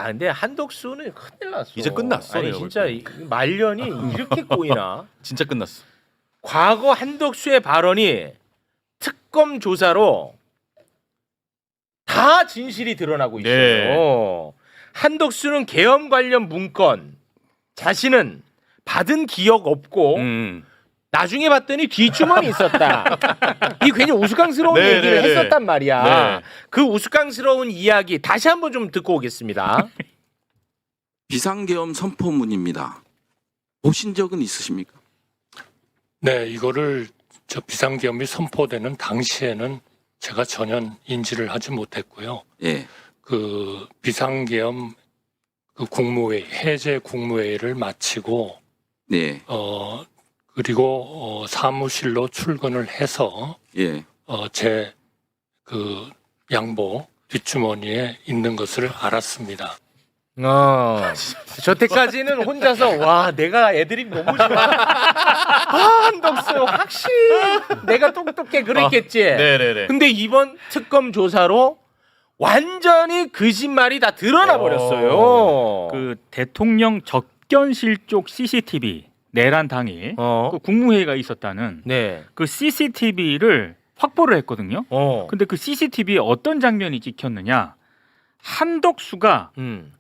근데 한덕수는 큰일 났어. 이제 끝났어. 아니 내가 진짜 볼 때. 이 말년이 이렇게 꼬이나? 진짜 끝났어. 과거 한덕수의 발언이 특검 조사로 다 진실이 드러나고 있어요. 네. 한덕수는 계엄 관련 문건 자신은 받은 기억 없고 나중에 봤더니 뒷주머니 있었다. 이 굉장히 우스꽝스러운 네, 얘기를 네, 네. 했었단 말이야. 네. 그 우스꽝스러운 이야기 다시 한번 좀 듣고 오겠습니다. 비상계엄 선포문입니다. 보신 적은 있으십니까? 네, 이거를 저 비상계엄이 선포되는 당시에는 제가 전혀 인지를 하지 못했고요. 예. 그 비상계엄 그 국무회의, 해제 국무회의를 마치고 네. 그리고 사무실로 출근을 해서 예. 제 그 양복 뒷주머니에 있는 것을 알았습니다. 저때까지는 혼자서 와 내가 애드립 너무 좋아. 한덕수 확실히 내가 똑똑해 그랬겠지. 네네네. 근데 이번 특검 조사로 완전히 거짓말이 다 드러나 버렸어요. 그 대통령 접견실 쪽 CCTV 내란 당일 그 국무회의가 있었다는 네. 그 CCTV를 확보를 했거든요. 근데 그 CCTV에 어떤 장면이 찍혔느냐? 한덕수가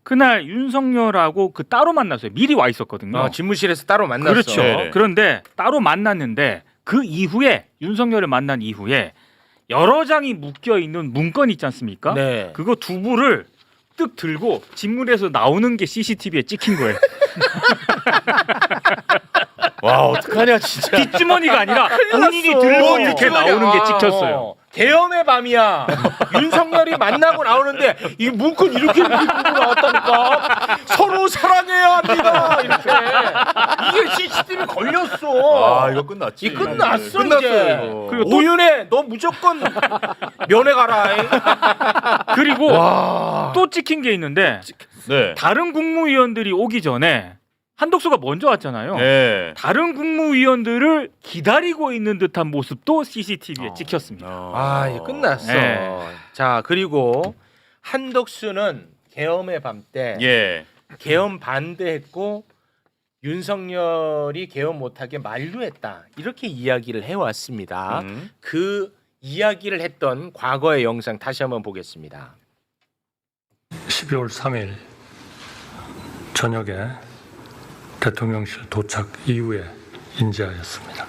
그날 윤석열하고 그 따로 만났어요. 미리 와 있었거든요. 집무실에서 따로 만났어. 그렇죠. 네네. 그런데 따로 만났는데 그 이후에 윤석열을 만난 이후에 여러 장이 묶여 있는 문건 있지 않습니까? 네. 그거 두부를 뜩 들고 집문에서 나오는 게 CCTV에 찍힌 거예요. 와 어떡하냐 진짜. 뒷주머니가 아니라 본인이 났어. 들고 이렇게 뒷주머니. 나오는 게 찍혔어요. 계엄의 밤이야. 윤석열이 만나고 나오는데 이 문건 이렇게 들고 나왔다니까. 서로 사랑해야 합니다. 이렇게. 이게 CCTV 걸렸어. 아 이거 끝났지. 이 끝났어 끝났어요, 이제. 이거. 그리고 오윤혜 너 무조건 면회 가라. 그리고 와. 또 찍힌 게 있는데 네. 다른 국무위원들이 오기 전에 한덕수가 먼저 왔잖아요. 네. 다른 국무위원들을 기다리고 있는 듯한 모습도 CCTV에 찍혔습니다. 아, 이제 끝났어. 네. 자, 그리고 한덕수는 계엄의 밤 때 예. 계엄 반대했고 윤석열이 계엄 못하게 만류했다. 이렇게 이야기를 해왔습니다. 그 이야기를 했던 과거의 영상 다시 한번 보겠습니다. 12월 3일 저녁에 대통령실 도착 이후에 인지하였습니다.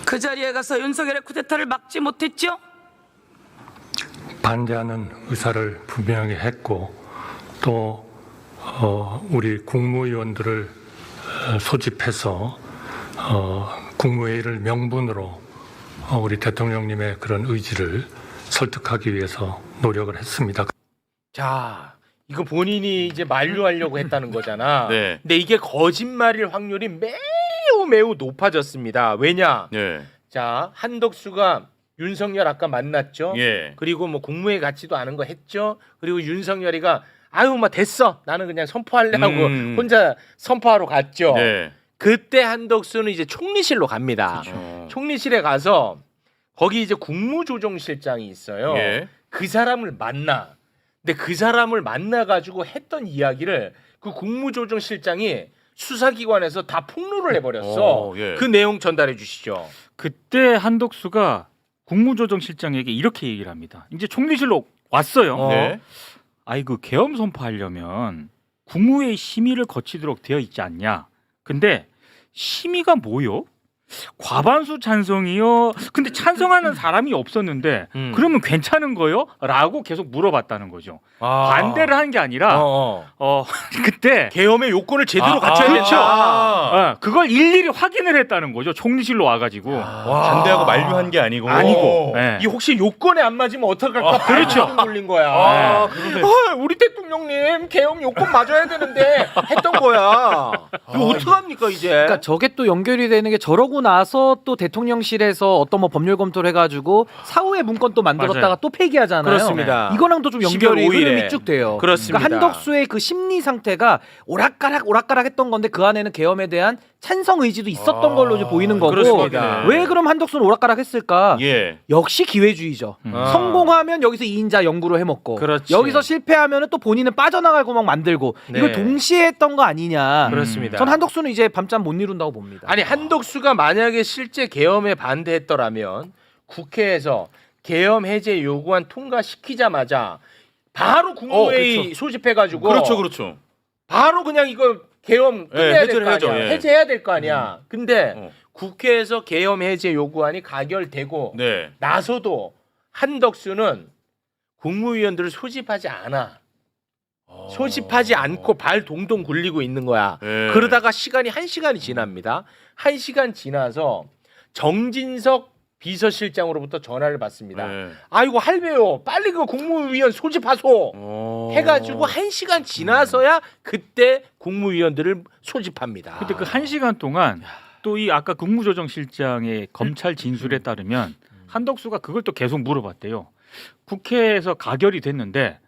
그 자리에 가서 윤석열의 쿠데타를 막지 못했죠? 반대하는 의사를 분명히 했고 또 우리 국무위원들을 소집해서 국무회의를 명분으로 우리 대통령님의 그런 의지를 설득하기 위해서 노력을 했습니다. 자, 이거 본인이 이제 만류하려고 했다는 거잖아. 네. 근데 이게 거짓말일 확률이 매우 높아졌습니다. 왜냐? 예. 자, 한덕수가 윤석열 아까 만났죠. 예. 그리고 뭐 국무회의 같지도 않은 거 했죠. 그리고 윤석열이가 아유 뭐 됐어. 나는 그냥 선포할래 하고 혼자 선포하러 갔죠. 네. 그때 한덕수는 이제 총리실로 갑니다. 총리실에 가서 거기 이제 국무조정실장이 있어요. 예. 그 사람을 만나. 근데 그 사람을 만나 가지고 했던 이야기를 그 국무조정실장이 수사기관에서 다 폭로를 해버렸어. 예. 그 내용 전달해 주시죠. 그때 한덕수가 국무조정실장에게 이렇게 얘기를 합니다. 이제 총리실로 왔어요. 네. 아이 그 계엄 선포하려면 국무회의 심의를 거치도록 되어 있지 않냐. 근데 심의가 뭐요? 과반수 찬성이요. 근데 찬성하는 사람이 없었는데 그러면 괜찮은 거요? 라고 계속 물어봤다는 거죠. 반대를 한 게 아니라 그때 계엄의 요건을 제대로 갖춰야 그렇죠. 된다. 그걸 일일이 확인을 했다는 거죠. 총리실로 와가지고. 반대하고 만류한 게 아니고. 아니고. 네. 이 혹시 요건에 안 맞으면 어떡할까? 그렇죠. 돌린 거야. 그러네. 우리 대통령님 계엄 요건 맞아야 되는데 했던 거야. 이거 어떡합니까 이제? 그러니까 저게 또 연결이 되는 게 저러고 나서 또 대통령실에서 어떤 뭐 법률 검토를 해가지고 사후에 문건 또 만들었다가 맞아요. 또 폐기하잖아요. 그렇습니다. 이거랑도 좀 12월 연결이 5일에. 흐름이 쭉 돼요. 그렇습니다. 그러니까 한덕수의 그 심리 상태가 오락가락했던 건데 그 안에는 계엄에 대한 찬성 의지도 있었던 걸로 이제 보이는 거고 그렇습니다. 왜 그럼 한덕수는 오락가락했을까? 예. 역시 기회주의죠. 성공하면 여기서 2인자 연구로 해먹고 그렇지. 여기서 실패하면 또 본인은 빠져나갈 구멍 만들고 네. 이걸 동시에 했던 거 아니냐. 그렇습니다. 전 한덕수는 이제 밤잠 못 이룬다고 봅니다. 아니 한덕수가 만약에 실제 계엄에 반대했더라면 국회에서 계엄 해제 요구안 통과시키자마자 바로 국무회의 그렇죠. 소집해가지고 그렇죠. 바로 그냥 이거 계엄 끝내야 될 해제를 거 해야죠, 아니야. 예. 해제해야 될 거 아니야. 근데 어. 국회에서 계엄 해제 요구안이 가결되고 네. 나서도 한덕수는 국무위원들을 소집하지 않아. 소집하지 않고 발 동동 굴리고 있는 거야. 예. 그러다가 시간이 1시간이 지납니다. 1시간 지나서 정진석 비서실장으로부터 전화를 받습니다. 네. 아이고 할배요. 빨리 그 국무위원 소집하소. 해가지고 1시간 지나서야 그때 국무위원들을 소집합니다. 근데 그 1시간 동안 또 이 아까 국무조정실장의 검찰 진술에 따르면 한덕수가 그걸 또 계속 물어봤대요. 국회에서 가결이 됐는데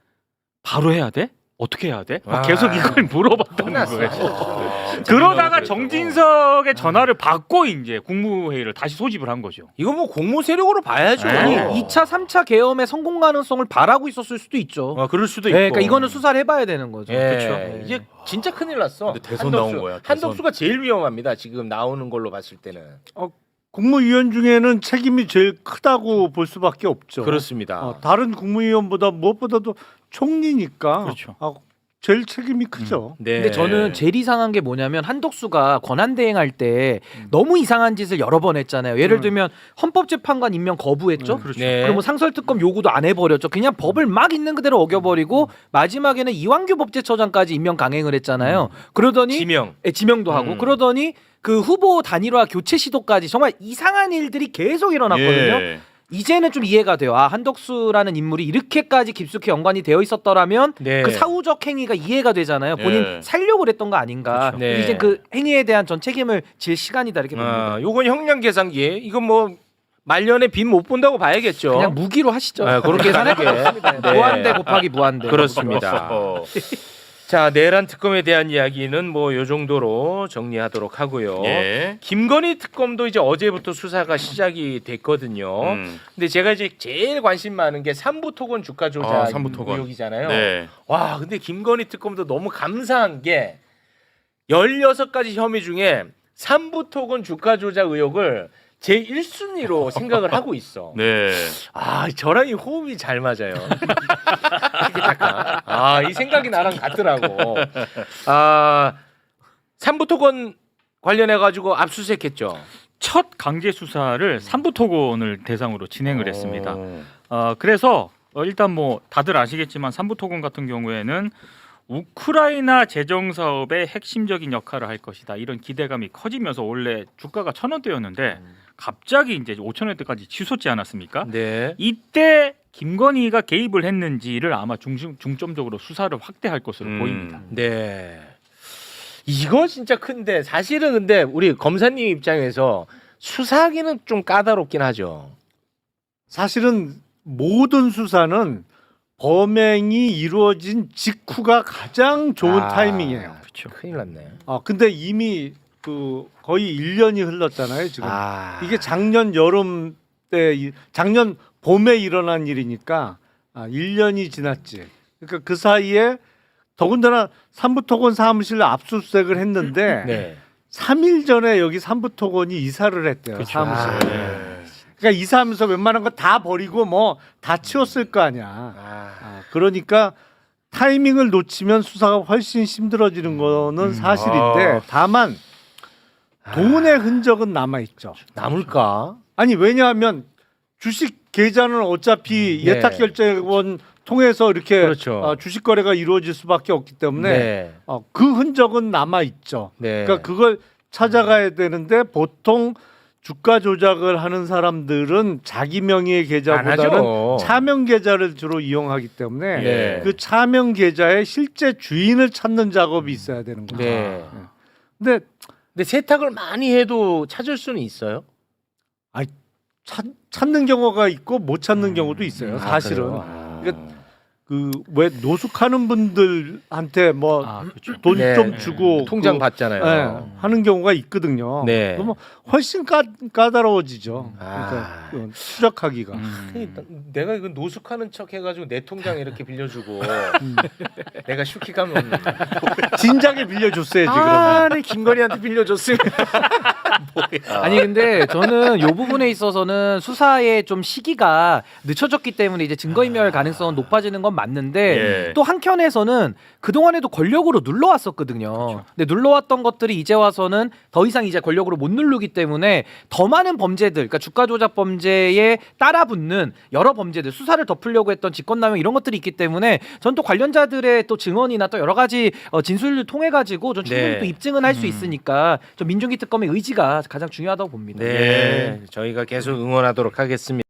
바로 해야 돼? 어떻게 해야 돼? 막 계속 이걸 물어봤다는 거예요. 그러다가 정진석의 전화를 받고 이제 국무회의를 다시 소집을 한 거죠. 이거 뭐 공모 세력으로 봐야죠. 아니 2차, 3차 계엄의 성공 가능성을 바라고 있었을 수도 있죠. 그럴 수도 네, 있고. 그러니까 이거는 수사를 해봐야 되는 거죠. 예, 그렇죠. 이제 진짜 큰일 났어. 근데 대선 나온 거야, 대선. 한덕수가 제일 위험합니다. 지금 나오는 걸로 봤을 때는. 국무위원 중에는 책임이 제일 크다고 볼 수밖에 없죠. 그렇습니다. 다른 국무위원보다 무엇보다도 총리니까 그렇죠. 제일 책임이 크죠. 네. 근데 저는 제일 이상한 게 뭐냐면 한덕수가 권한 대행할 때 너무 이상한 짓을 여러 번 했잖아요. 예를 들면 헌법재판관 임명 거부했죠. 네. 그리고 뭐 상설특검 요구도 안 해버렸죠. 그냥 법을 막 있는 그대로 어겨버리고 마지막에는 이완규 법제처장까지 임명 강행을 했잖아요. 그러더니 지명. 지명도 하고 그러더니 그 후보 단일화 교체 시도까지 정말 이상한 일들이 계속 일어났거든요. 예. 이제는 좀 이해가 돼요. 아 한덕수라는 인물이 이렇게까지 깊숙이 연관이 되어 있었더라면 네. 그 사후적 행위가 이해가 되잖아요. 본인 예. 살려고 그랬던 거 아닌가. 그렇죠. 네. 이제 그 행위에 대한 전 책임을 질 시간이다 이렇게 봅니다. 요건 형량 계산기. 이건 뭐 말년에 빚 못 본다고 봐야겠죠. 그냥 무기로 하시죠. 그렇게 계산할 하는 게 게. 없습니다. 네. 무한대 곱하기 무한대. 그렇습니다. 어. 자, 내란 특검에 대한 이야기는 뭐 요 정도로 정리하도록 하고요. 예. 김건희 특검도 이제 어제부터 수사가 시작이 됐거든요. 근데 제가 이제 제일 관심 많은 게 삼부토건 주가 조작 삼부토건. 의혹이잖아요. 네. 와, 근데 김건희 특검도 너무 감사한 게 16가지 혐의 중에 삼부토건 주가 조작 의혹을 제 1순위로 생각을 하고 있어. 네. 아, 저랑 이 호흡이 잘 맞아요. 이 생각이 나랑 같더라고. 삼부토건 관련해 가지고 압수수색했죠. 첫 강제 수사를 삼부토건을 대상으로 진행을 했습니다. 그래서 일단 뭐 다들 아시겠지만 삼부토건 같은 경우에는 우크라이나 재정 사업의 핵심적인 역할을 할 것이다. 이런 기대감이 커지면서 원래 주가가 1,000원대였는데 갑자기 이제 5,000원대까지 치솟지 않았습니까? 네. 이때 김건희가 개입을 했는지를 아마 중점적으로 수사를 확대할 것으로 보입니다. 네. 이거 진짜 큰데 사실은 근데 우리 검사님 입장에서 수사하기는 좀 까다롭긴 하죠. 사실은 모든 수사는 범행이 이루어진 직후가 가장 좋은 타이밍이에요. 그렇죠. 큰일 났네. 근데 이미 그 거의 1년이 흘렀잖아요. 지금 이게 작년 여름 때, 작년 봄에 일어난 일이니까 1년이 지났지. 그러니까 그 사이에 더군다나 삼부토건 사무실 압수수색을 했는데 네. 3일 전에 여기 삼부토건이 이사를 했대요. 사무실에. 그러니까 이사하면서 웬만한 거 다 버리고 뭐 다 치웠을 거 아니야. 그러니까 타이밍을 놓치면 수사가 훨씬 힘들어지는 거는 사실인데 다만 돈의 흔적은 남아 있죠. 남을까? 아니 왜냐하면 주식 계좌는 어차피 네. 예탁 결제원 통해서 이렇게 그렇죠. 주식 거래가 이루어질 수밖에 없기 때문에 네. 그 흔적은 남아 있죠. 네. 그러니까 그걸 찾아가야 되는데 보통 주가 조작을 하는 사람들은 자기 명의의 안 계좌보다는 하죠. 차명 계좌를 주로 이용하기 때문에 네. 그 차명 계좌의 실제 주인을 찾는 작업이 있어야 되는 거죠. 네. 근데 근데 세탁을 많이 해도 찾을 수는 있어요. 찾는 경우가 있고 못 찾는 경우도 있어요. 사실은. 그래요? 그러니까 그 왜 노숙하는 분들한테 뭐 돈 네. 좀 주고 통장 그, 받잖아요. 예, 하는 경우가 있거든요. 네. 그러면 훨씬 까다로워지죠. 아. 그러니까 그 추적하기가. 내가 이거 노숙하는 척 해가지고 내 통장 이렇게 빌려주고 내가 슈키 가면 진작에 빌려줬어야지 그러면. 아, 내 김건희한테 빌려줬으면 아니 근데 저는 요 부분에 있어서는 수사의 좀 시기가 늦춰졌기 때문에 이제 증거인멸 가능성은 높아지는 건 맞는데 예. 또 한켠에서는 그동안에도 권력으로 눌러왔었거든요. 근데 눌러왔던 것들이 이제 와서는 더 이상 이제 권력으로 못 누르기 때문에 더 많은 범죄들, 그러니까 주가 조작 범죄에 따라붙는 여러 범죄들, 수사를 덮으려고 했던 직권남용 이런 것들이 있기 때문에 전 또 관련자들의 또 증언이나 또 여러 가지 진술을 통해 가지고 전 충분히 네. 또 입증은 할 수 있으니까 좀 민중기 특검의 의지가 가장 중요하다고 봅니다. 네, 저희가 계속 응원하도록 하겠습니다.